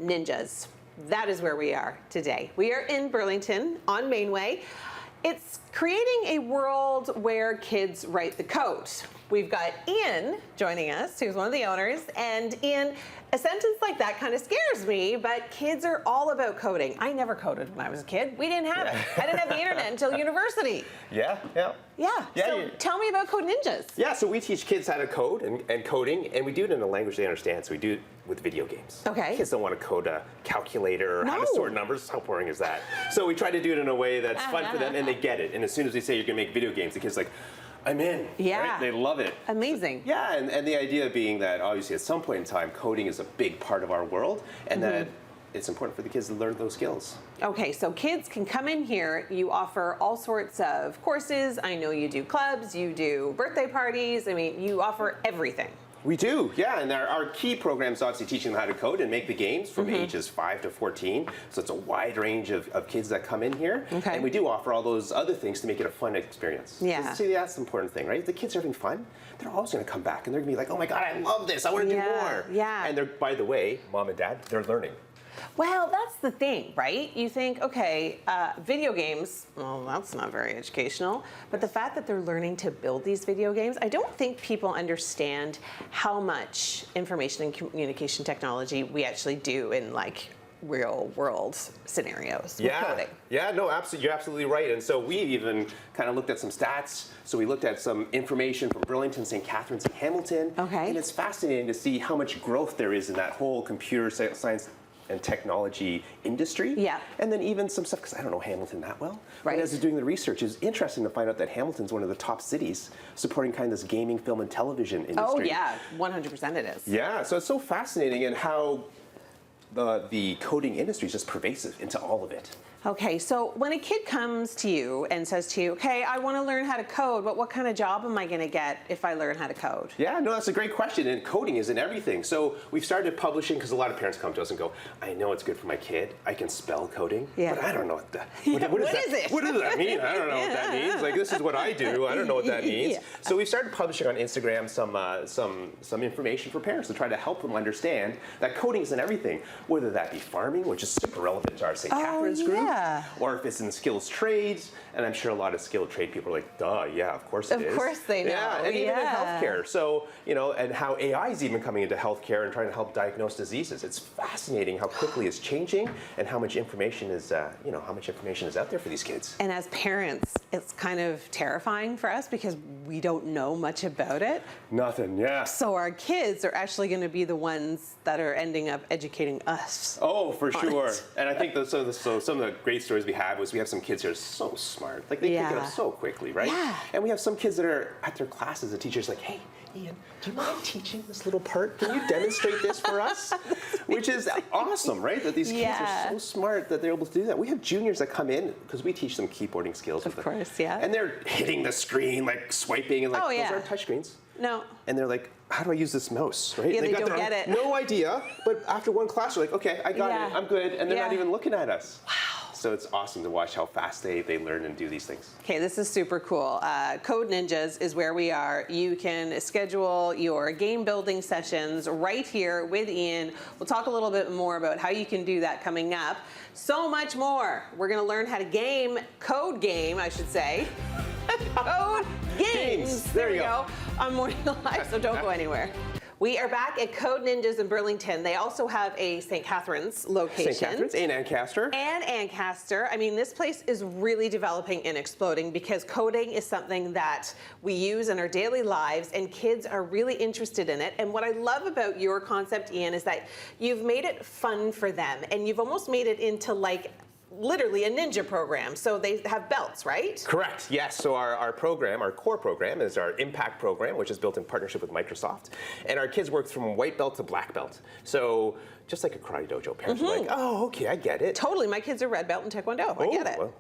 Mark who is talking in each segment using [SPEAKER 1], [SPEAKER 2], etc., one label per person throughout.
[SPEAKER 1] ninjas. That is where we are today. We are in Burlington on Mainway. It's creating a world where kids write the code. We've got Ian joining us, who's one of the owners, and Ian, a sentence like that kind of scares me, but kids are all about coding. I never coded when I was a kid. We didn't have it. I didn't have the internet until university.
[SPEAKER 2] Yeah.
[SPEAKER 1] So tell me about Code Ninjas.
[SPEAKER 2] Yeah, so we teach kids how to code and coding, and we do it in a language they understand, so we do it with video games.
[SPEAKER 1] Okay.
[SPEAKER 2] Kids don't want to code a calculator or how to sort numbers. How boring is that? So we try to do it in a way that's fun for them, and they get it. And as soon as we say you're going to make video games, the kid's like, I'm in.
[SPEAKER 1] Yeah.
[SPEAKER 2] Right? They love it.
[SPEAKER 1] Amazing.
[SPEAKER 2] Yeah, and the idea being that obviously at some point in time, coding is a big part of our world, and that it's important for the kids to learn those skills.
[SPEAKER 1] Okay, so kids can come in here. You offer all sorts of courses. I know you do clubs, you do birthday parties. I mean, you offer everything.
[SPEAKER 2] We do, yeah, and our key program is obviously teaching them how to code and make the games from ages 5 to 14. So it's a wide range of kids that come in here.
[SPEAKER 1] Okay.
[SPEAKER 2] And we do offer all those other things to make it a fun experience.
[SPEAKER 1] Yeah.
[SPEAKER 2] See, that's the important thing, right? If the kids are having fun, they're always going to come back and they're going to be like, oh my God, I love this. I want to do more.
[SPEAKER 1] Yeah.
[SPEAKER 2] And they're, by the way, mom and dad, they're learning.
[SPEAKER 1] Well, that's the thing, right? You think, okay, video games, well, that's not very educational. But the fact that they're learning to build these video games, I don't think people understand how much information and communication technology we actually do in like real world scenarios with coding.
[SPEAKER 2] Yeah, no, absolutely, you're absolutely right. And so we even kind of looked at some stats. So we looked at some information from Burlington, St. Catharines, and Hamilton.
[SPEAKER 1] Okay.
[SPEAKER 2] And it's fascinating to see how much growth there is in that whole computer science and technology industry.
[SPEAKER 1] Yeah.
[SPEAKER 2] And then even some stuff, because I don't know Hamilton that well.
[SPEAKER 1] Right.
[SPEAKER 2] But as I was doing the research, it's interesting to find out that Hamilton's one of the top cities supporting kind of this gaming, film, and television industry.
[SPEAKER 1] Oh yeah, 100% it is.
[SPEAKER 2] Yeah, so it's so fascinating and how the coding industry is just pervasive into all of it.
[SPEAKER 1] Okay, so when a kid comes to you and says to you, okay, I want to learn how to code, but what kind of job am I going to get if I learn how to code?
[SPEAKER 2] Yeah, no, that's a great question, and coding is in everything. So we've started publishing, because a lot of parents come to us and go, I know it's good for my kid, I can spell coding, but I don't know what that, what is it? What does that mean? I don't know what that means. Like, this is what I do, I don't know what that means. So we started publishing on Instagram some information for parents to try to help them understand that coding is in everything, whether that be farming, which is super relevant to our St. Catharines group, or if it's in skills trades, and I'm sure a lot of skilled trade people are like, duh, yeah, of course it is.
[SPEAKER 1] Of course they know.
[SPEAKER 2] Yeah, and even in healthcare. So, you know, and how AI is even coming into healthcare and trying to help diagnose diseases. It's fascinating how quickly it's changing and how much information is, how much information is out there for these kids.
[SPEAKER 1] And as parents, it's kind of terrifying for us because we don't know much about it.
[SPEAKER 2] Nothing, yeah.
[SPEAKER 1] So our kids are actually going to be the ones that are ending up educating us.
[SPEAKER 2] Oh, for sure. And I think some of the great stories we have was we have some kids who are so smart. Like, they pick it up so quickly, right?
[SPEAKER 1] Yeah.
[SPEAKER 2] And we have some kids that are at their classes, the teacher's like, hey, Ian, do you mind teaching this little part? Can you demonstrate this for us? Which is awesome, right? That these kids are so smart that they're able to do that. We have juniors that come in, because we teach them keyboarding skills.
[SPEAKER 1] Of course, yeah.
[SPEAKER 2] And they're hitting the screen, like swiping, and like, those aren't touch screens.
[SPEAKER 1] No.
[SPEAKER 2] And they're like, how do I use this mouse, right?
[SPEAKER 1] Yeah,
[SPEAKER 2] they
[SPEAKER 1] don't get it.
[SPEAKER 2] No idea, but after one class, they're like, okay, I got it, I'm good, and they're not even looking at us.
[SPEAKER 1] Wow.
[SPEAKER 2] So it's awesome to watch how fast they learn and do these things.
[SPEAKER 1] Okay, this is super cool. Code Ninjas is where we are. You can schedule your game building sessions right here with Ian. We'll talk a little bit more about how you can do that coming up. So much more. We're gonna learn how to code game, I should say. Code games. There you go. On Morning Live, so don't go anywhere. We are back at Code Ninjas in Burlington. They also have a St. Catharines location.
[SPEAKER 2] St. Catharines and Ancaster.
[SPEAKER 1] And Ancaster. I mean, this place is really developing and exploding because coding is something that we use in our daily lives, and kids are really interested in it. And what I love about your concept, Ian, is that you've made it fun for them, and you've almost made it into like literally a ninja program. So they have belts, right?
[SPEAKER 2] Correct, yes. So our program, our core program, is our Impact program, which is built in partnership with Microsoft. And our kids work from white belt to black belt. So just like a karate dojo, parents are like, oh, okay, I get it.
[SPEAKER 1] Totally, my kids are red belt in Taekwondo. I get it.
[SPEAKER 2] Well,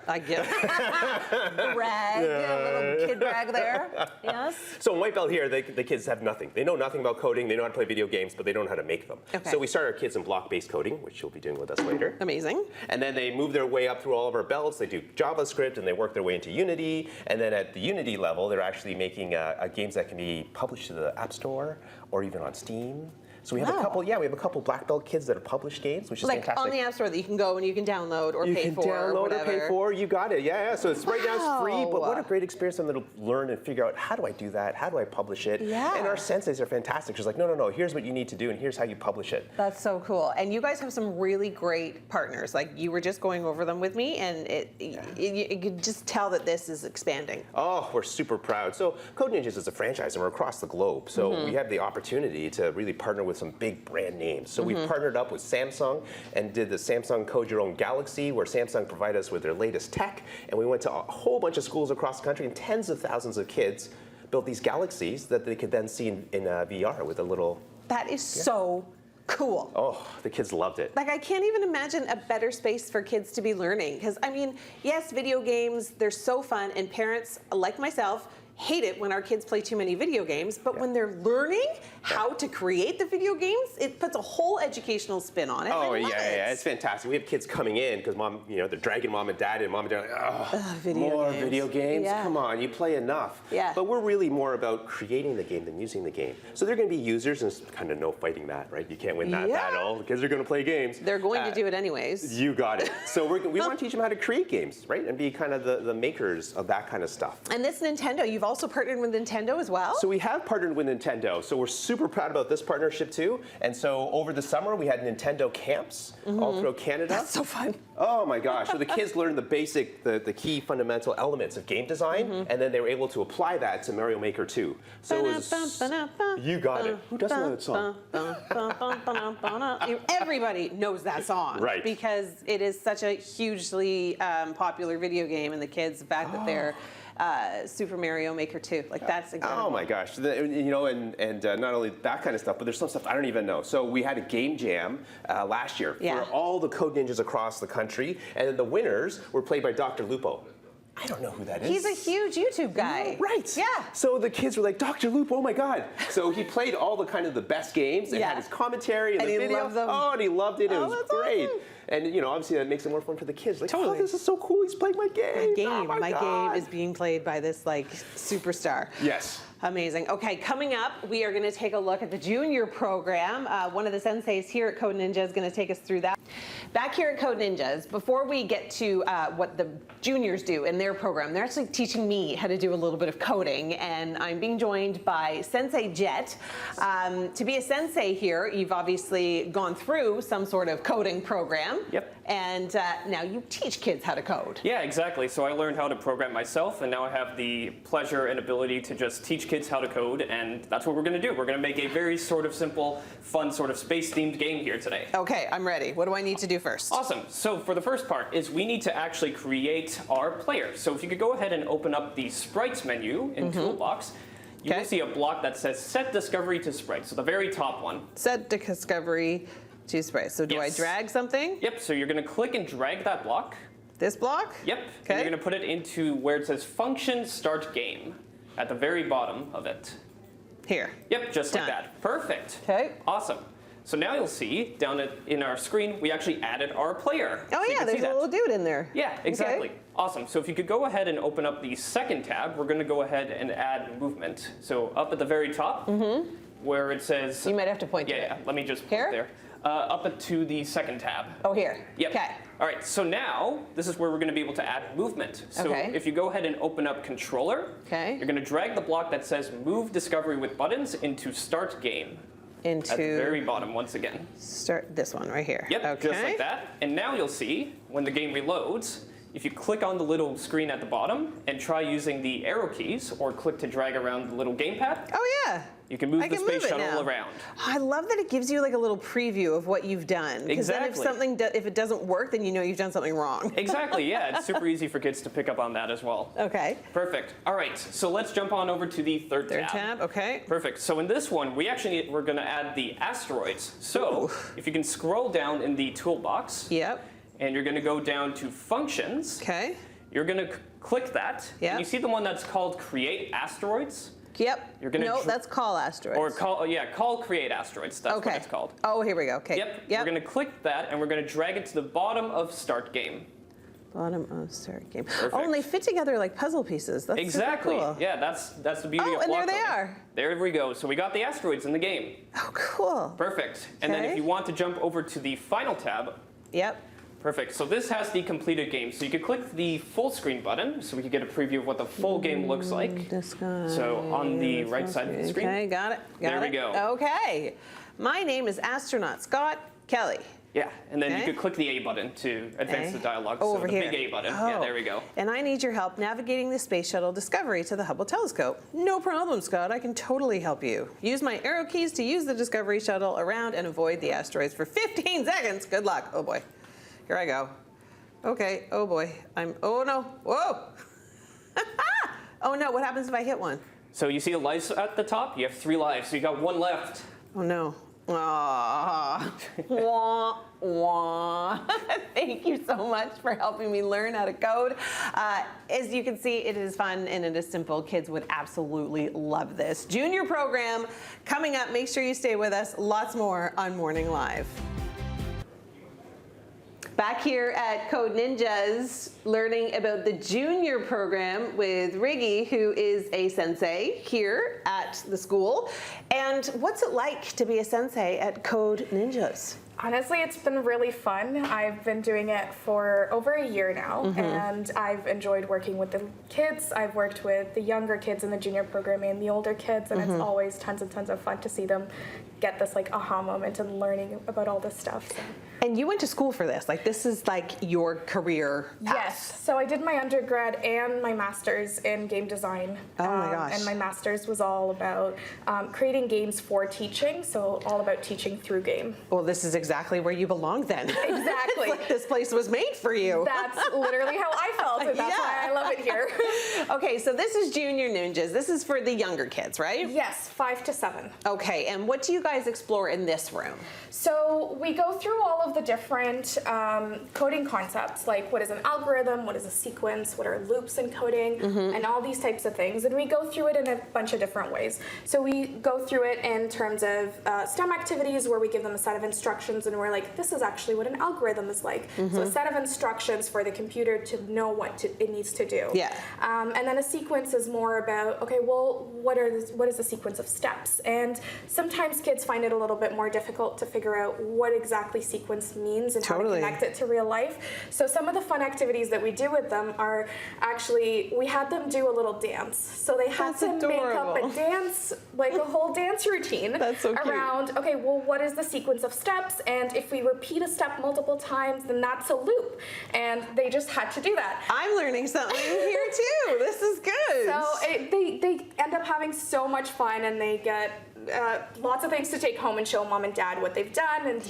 [SPEAKER 1] I get it. Brag, a little kid brag there. Yes.
[SPEAKER 2] So in white belt here, the kids have nothing. They know nothing about coding. They know how to play video games, but they don't know how to make them.
[SPEAKER 1] Okay.
[SPEAKER 2] So we start our kids in block-based coding, which you'll be doing with us later.
[SPEAKER 1] Amazing.
[SPEAKER 2] And then they move their way up through all of our belts. They do JavaScript, and they work their way into Unity. And then at the Unity level, they're actually making games that can be published to the App Store or even on Steam. So we have a couple, we have a couple black belt kids that have published games, which is
[SPEAKER 1] like
[SPEAKER 2] fantastic.
[SPEAKER 1] on the App Store that you can go and you can download or pay for.
[SPEAKER 2] You can download or pay for. You got it. Yeah. So it's right now it's free, but what a great experience for them to learn and figure out, how do I do that? How do I publish it?
[SPEAKER 1] Yeah.
[SPEAKER 2] And our senseis are fantastic. She's like, no. Here's what you need to do, and here's how you publish it.
[SPEAKER 1] That's so cool. And you guys have some really great partners. Like you were just going over them with me, and you could just tell that this is expanding.
[SPEAKER 2] Oh, we're super proud. So Code Ninjas is a franchise, and we're across the globe. So we have the opportunity to really partner with some big brand names. So we've partnered up with Samsung and did the Samsung Code Your Own Galaxy, where Samsung provided us with their latest tech. And we went to a whole bunch of schools across the country, and tens of thousands of kids built these galaxies that they could then see in VR with a little...
[SPEAKER 1] That is so cool.
[SPEAKER 2] Oh, the kids loved it.
[SPEAKER 1] Like, I can't even imagine a better space for kids to be learning. Because, I mean, yes, video games, they're so fun, and parents, like myself, hate it when our kids play too many video games, but when they're learning how to create the video games, it puts a whole educational spin on it.
[SPEAKER 2] Oh, yeah, it's fantastic. We have kids coming in because mom, they're dragging mom and dad, and mom and dad are like, more video games?
[SPEAKER 1] Yeah.
[SPEAKER 2] Come on, you play enough.
[SPEAKER 1] Yeah.
[SPEAKER 2] But we're really more about creating the game than using the game. So they're going to be users, and there's kind of no fighting that, right? You can't win that battle. The kids are going to play games.
[SPEAKER 1] They're going to do it anyways.
[SPEAKER 2] You got it. So we want to teach them how to create games, right? And be kind of the makers of that kind of stuff.
[SPEAKER 1] And this Nintendo, you've also partnered with Nintendo as well?
[SPEAKER 2] So we have partnered with Nintendo. So we're super proud about this partnership too. And so over the summer, we had Nintendo camps all through Canada.
[SPEAKER 1] That's so fun.
[SPEAKER 2] Oh my gosh. So the kids learned the key fundamental elements of game design, and then they were able to apply that to Mario Maker 2. So it was, you got it. Who doesn't know that song?
[SPEAKER 1] Everybody knows that song.
[SPEAKER 2] Right.
[SPEAKER 1] Because it is such a hugely popular video game, and the kids, the fact that they're Super Mario Maker 2. Like, that's incredible.
[SPEAKER 2] Oh my gosh. And not only that kind of stuff, but there's some stuff I don't even know. So we had a game jam last year for all the Code Ninjas across the country, and then the winners were played by Dr. Lupo. I don't know who that is.
[SPEAKER 1] He's a huge YouTube guy.
[SPEAKER 2] Right.
[SPEAKER 1] Yeah.
[SPEAKER 2] So the kids were like, Dr. Lupo, oh my God. So he played all the kind of the best games and had his commentary and the video.
[SPEAKER 1] He loved them.
[SPEAKER 2] Oh, and he loved it. It was great.
[SPEAKER 1] Awesome.
[SPEAKER 2] And obviously that makes it more fun for the kids. Like,
[SPEAKER 1] Totally.
[SPEAKER 2] oh, this is so cool. He's playing my game.
[SPEAKER 1] My game is being played by this superstar.
[SPEAKER 2] Yes.
[SPEAKER 1] Amazing. Okay, coming up, we are going to take a look at the junior program. One of the senseis here at Code Ninja is going to take us through that. Back here at Code Ninjas, before we get to what the juniors do in their program, they're actually teaching me how to do a little bit of coding, and I'm being joined by Sensei Jet. To be a sensei here, you've obviously gone through some sort of coding program.
[SPEAKER 3] Yep.
[SPEAKER 1] And now you teach kids how to code.
[SPEAKER 3] Yeah, exactly. So I learned how to program myself, and now I have the pleasure and ability to just teach kids how to code, and that's what we're going to do. We're going to make a very sort of simple, fun, sort of space-themed game here today.
[SPEAKER 1] Okay, I'm ready. What do I need to do first?
[SPEAKER 3] Awesome. So for the first part is we need to actually create our player. So if you could go ahead and open up the Sprites menu in Toolbox, you will see a block that says Set Discovery to Sprites, so the very top one.
[SPEAKER 1] Set Discovery to Sprites. So do I drag something?
[SPEAKER 3] Yep, so you're going to click and drag that block.
[SPEAKER 1] This block?
[SPEAKER 3] Yep,
[SPEAKER 1] Okay.
[SPEAKER 3] and you're going to put it into where it says Function Start Game at the very bottom of it.
[SPEAKER 1] Here.
[SPEAKER 3] Yep, just
[SPEAKER 1] Done.
[SPEAKER 3] like that. Perfect.
[SPEAKER 1] Okay.
[SPEAKER 3] Awesome. So now you'll see down in our screen, we actually added our player.
[SPEAKER 1] Oh
[SPEAKER 3] So you
[SPEAKER 1] yeah,
[SPEAKER 3] can
[SPEAKER 1] there's
[SPEAKER 3] see
[SPEAKER 1] a
[SPEAKER 3] that.
[SPEAKER 1] little dude in there.
[SPEAKER 3] Yeah, exactly.
[SPEAKER 1] Okay.
[SPEAKER 3] Awesome. So if you could go ahead and open up the second tab, we're going to go ahead and add movement. So up at the very top, where it says...
[SPEAKER 1] You might have to point to it.
[SPEAKER 3] Yeah, let me just
[SPEAKER 1] Here?
[SPEAKER 3] put there. Up to the second tab.
[SPEAKER 1] Oh, here.
[SPEAKER 3] Yep.
[SPEAKER 1] Okay.
[SPEAKER 3] All right, so now this is where we're going to be able to add movement. So
[SPEAKER 1] Okay.
[SPEAKER 3] if you go ahead and open up controller,
[SPEAKER 1] Okay.
[SPEAKER 3] you're going to drag the block that says move discovery with buttons into start game.
[SPEAKER 1] Into
[SPEAKER 3] At the very bottom once again.
[SPEAKER 1] start this one right here.
[SPEAKER 3] Yep,
[SPEAKER 1] Okay.
[SPEAKER 3] just like that. And now you'll see when the game reloads, if you click on the little screen at the bottom and try using the arrow keys or click to drag around the little gamepad,
[SPEAKER 1] Oh yeah.
[SPEAKER 3] you can move
[SPEAKER 1] I
[SPEAKER 3] the
[SPEAKER 1] can
[SPEAKER 3] space
[SPEAKER 1] move it
[SPEAKER 3] shuttle
[SPEAKER 1] now.
[SPEAKER 3] around.
[SPEAKER 1] I love that it gives you like a little preview of what you've done. Because then if
[SPEAKER 3] Exactly.
[SPEAKER 1] if it doesn't work, then you know you've done something wrong.
[SPEAKER 3] Exactly, yeah. It's super easy for kids to pick up on that as well.
[SPEAKER 1] Okay.
[SPEAKER 3] Perfect. All right, so let's jump on over to the third
[SPEAKER 1] tab. Okay.
[SPEAKER 3] Perfect. So in this one, we're going to add the asteroids. So if you can scroll down in the toolbox,
[SPEAKER 1] Yep.
[SPEAKER 3] and you're going to go down to functions,
[SPEAKER 1] Okay.
[SPEAKER 3] you're going to click that.
[SPEAKER 1] Yep.
[SPEAKER 3] And you see the one that's called Create Asteroids?
[SPEAKER 1] Yep.
[SPEAKER 3] You're gonna
[SPEAKER 1] no, that's call asteroids.
[SPEAKER 3] Or call Create Asteroids. That's what it's called.
[SPEAKER 1] Oh, here we go. Okay.
[SPEAKER 3] Yep. We're going to click that, and we're going to drag it to the bottom of Start Game.
[SPEAKER 1] Bottom of start game.
[SPEAKER 3] Perfect.
[SPEAKER 1] Oh, and they fit together like puzzle pieces. That's
[SPEAKER 3] exactly.
[SPEAKER 1] super cool.
[SPEAKER 3] Yeah, that's the beauty of
[SPEAKER 1] Oh, and
[SPEAKER 3] block
[SPEAKER 1] there they
[SPEAKER 3] coding.
[SPEAKER 1] are.
[SPEAKER 3] There we go. So we got the asteroids in the game.
[SPEAKER 1] Oh, cool.
[SPEAKER 3] Perfect. And then
[SPEAKER 1] Okay.
[SPEAKER 3] if you want to jump over to the final tab,
[SPEAKER 1] Yep.
[SPEAKER 3] perfect. So this has the completed game. So you could click the full screen button so we can get a preview of what the full game looks like.
[SPEAKER 1] This guy.
[SPEAKER 3] So on the right side of the screen.
[SPEAKER 1] Okay, got it.
[SPEAKER 3] There we go.
[SPEAKER 1] Okay. My name is astronaut Scott Kelly.
[SPEAKER 3] Yeah, and then
[SPEAKER 1] Okay.
[SPEAKER 3] you could click the A button to advance the dialogue.
[SPEAKER 1] Oh,
[SPEAKER 3] so
[SPEAKER 1] over
[SPEAKER 3] the
[SPEAKER 1] here.
[SPEAKER 3] big A button. Yeah,
[SPEAKER 1] Oh.
[SPEAKER 3] there we go.
[SPEAKER 1] And I need your help navigating the Space Shuttle Discovery to the Hubble telescope. No problem, Scott. I can totally help you. Use my arrow keys to use the Discovery Shuttle around and avoid the asteroids for 15 seconds. Good luck. Oh boy. Here I go. Okay. Oh boy. Oh no. Whoa. Oh no. What happens if I hit one?
[SPEAKER 3] So you see the lives at the top? You have 3 lives, so you got 1 left.
[SPEAKER 1] Oh no. Aww. Wah, wah. Thank you so much for helping me learn how to code. As you can see, it is fun and it is simple. Kids would absolutely love this. Junior program coming up. Make sure you stay with us. Lots more on Morning Live. Back here at Code Ninjas, learning about the junior program with Riggy, who is a sensei here at the school. And what's it like to be a sensei at Code Ninjas?
[SPEAKER 4] Honestly, it's been really fun. I've been doing it for over a year now, and I've enjoyed working with the kids. I've worked with the younger kids in the junior program and the older kids, and it's always tons and tons of fun to see them get this like aha moment and learning about all this stuff. So.
[SPEAKER 1] And you went to school for this. Like, this is like your career path.
[SPEAKER 4] Yes. So I did my undergrad and my master's in game design.
[SPEAKER 1] Oh my gosh.
[SPEAKER 4] And my master's was all about creating games for teaching, so all about teaching through game.
[SPEAKER 1] Well, this is exactly where you belong then.
[SPEAKER 4] Exactly.
[SPEAKER 1] It's like this place was made for you.
[SPEAKER 4] That's literally how I felt, and that's why I love it here.
[SPEAKER 1] Okay, so this is Junior Ninjas. This is for the younger kids, right?
[SPEAKER 4] Yes, 5 to 7.
[SPEAKER 1] Okay, and what do you guys explore in this room?
[SPEAKER 4] So we go through all of the different coding concepts, like what is an algorithm, what is a sequence, what are loops in coding, and all these types of things. And we go through it in a bunch of different ways. So we go through it in terms of STEM activities where we give them a set of instructions and we're like, this is actually what an algorithm is like. So a set of instructions for the computer to know what it needs to do.
[SPEAKER 1] Yeah.
[SPEAKER 4] And then a sequence is more about, okay, well, what is the sequence of steps? And sometimes kids find it a little bit more difficult to figure out what exactly sequence means and how to connect it to real life. So some of the fun activities that we do with them are actually, we had them do a little dance. So they had to make up a dance, like a whole dance routine around, okay, well, what is the sequence of steps? And if we repeat a step multiple times, then that's a loop. And they just had to do that.
[SPEAKER 1] I'm learning something here too. This is good.
[SPEAKER 4] So they end up having so much fun, and they get lots of things to take home and show mom and dad what they've done, and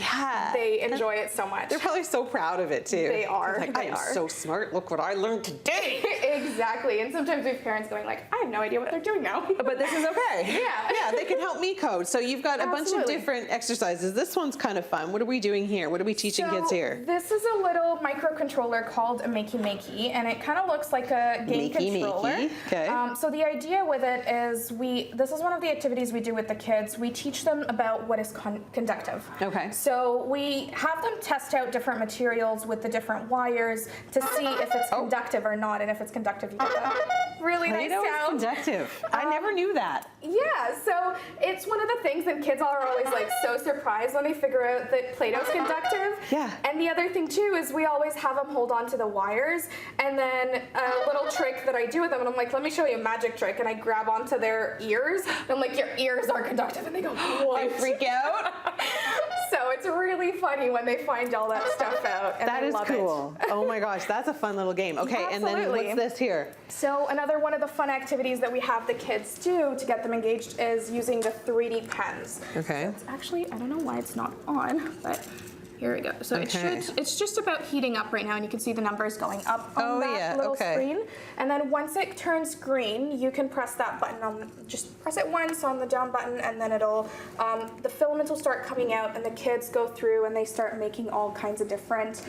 [SPEAKER 4] they enjoy it so much.
[SPEAKER 1] They're probably so proud of it too.
[SPEAKER 4] They are.
[SPEAKER 1] Like,
[SPEAKER 4] they
[SPEAKER 1] I'm
[SPEAKER 4] are.
[SPEAKER 1] so smart. Look what I learned today.
[SPEAKER 4] Exactly. And sometimes we have parents going like, I have no idea what they're doing now.
[SPEAKER 1] But this is okay.
[SPEAKER 4] Yeah.
[SPEAKER 1] Yeah, they can help me code. So you've got a bunch of different exercises. This one's kind of fun. What are we doing here? What are we teaching kids here?
[SPEAKER 4] This is a little microcontroller called a Makey, and it kind of looks like a game controller.
[SPEAKER 1] Okay.
[SPEAKER 4] So the idea with it is this is one of the activities we do with the kids. We teach them about what is conductive.
[SPEAKER 1] Okay.
[SPEAKER 4] So we have them test out different materials with the different wires to see if it's conductive or not, and if it's conductive, you get a really nice sound.
[SPEAKER 1] Conductive. I never knew that.
[SPEAKER 4] Yeah, so it's one of the things that kids are always like so surprised when they figure out that Play-Doh's conductive.
[SPEAKER 1] Yeah. And
[SPEAKER 4] the other thing too is we always have them hold on to the wires, and then a little trick that I do with them, and I'm like, let me show you a magic trick, and I grab onto their ears, and I'm like, your ears are conductive, and they go, what?
[SPEAKER 1] I freak out.
[SPEAKER 4] So it's really funny when they find all that stuff out, and
[SPEAKER 1] That
[SPEAKER 4] they
[SPEAKER 1] is
[SPEAKER 4] love
[SPEAKER 1] cool. Oh my gosh, that's a fun little game. Okay, and then
[SPEAKER 4] Absolutely.
[SPEAKER 1] what's this here?
[SPEAKER 4] So another one of the fun activities that we have the kids do to get them engaged is using the 3D pens.
[SPEAKER 1] Okay.
[SPEAKER 4] So it's actually, I don't know why it's not on, but here we go. So it's just about heating up right now, and you can see the numbers going up on that little screen. And then once it turns green, you can press that button on, just press it once on the down button, and then it'll, the filament will start coming out, and the kids go through and they start making all kinds of different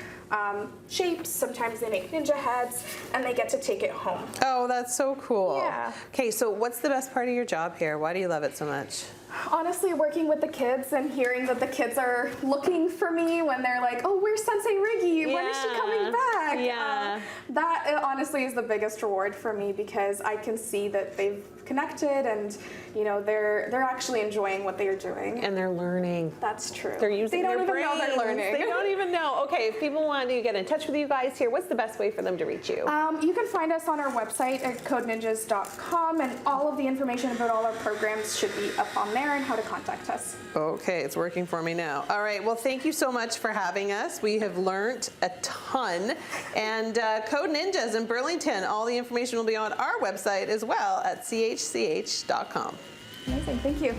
[SPEAKER 4] shapes. Sometimes they make ninja heads, and they get to take it home.
[SPEAKER 1] Oh, that's so cool.
[SPEAKER 4] Yeah.
[SPEAKER 1] Okay, so what's the best part of your job here? Why do you love it so much?
[SPEAKER 4] Honestly, working with the kids and hearing that the kids are looking for me when they're like, oh, where's Sensei Riggy? When is she coming back?
[SPEAKER 1] Yeah.
[SPEAKER 4] That honestly is the biggest reward for me, because I can see that they've connected and, you know, they're actually enjoying what they are doing.
[SPEAKER 1] And they're learning.
[SPEAKER 4] That's true.
[SPEAKER 1] They're using
[SPEAKER 4] They don't
[SPEAKER 1] their
[SPEAKER 4] even know they're
[SPEAKER 1] brains.
[SPEAKER 4] learning.
[SPEAKER 1] They don't even know. Okay, if people want to get in touch with you guys here, what's the best way for them to reach you?
[SPEAKER 4] You can find us on our website at codeninjas.com, and all of the information about all our programs should be up on there and how to contact us.
[SPEAKER 1] Okay, it's working for me now. All right, well, thank you so much for having us. We have learned a ton. And Code Ninjas in Burlington, all the information will be on our website as well at chch.com.
[SPEAKER 4] Amazing, thank you.